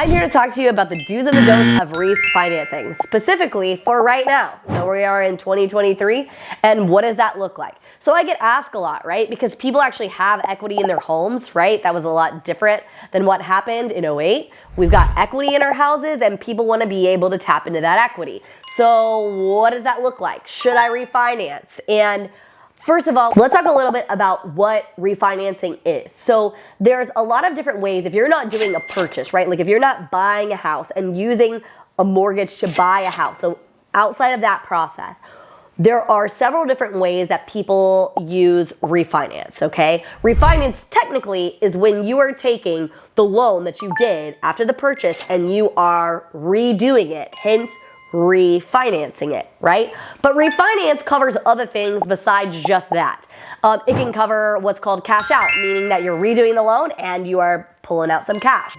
I'm here to talk to you about the do's and the don'ts of refinancing, specifically for right now. So we are in 2023, and what does that look like? So I get asked a lot, right? Because people actually have equity in their homes, right? That was a lot different than what happened in '08. We've got equity in our houses, and people want to be able to tap into that equity. So what does that look like? Should I refinance? And first of all, let's talk a little bit about what refinancing is. So there's a lot of different ways if you're not doing a purchase, right? Like if you're not buying a house and using a mortgage to buy a house. So outside of that process, there are several different ways that people use refinance, okay? Refinance technically is when you are taking the loan that you did after the purchase and you are redoing it, hence refinancing it, right? But refinance covers other things besides just that. It can cover what's called cash out, meaning that you're redoing the loan and you are pulling out some cash.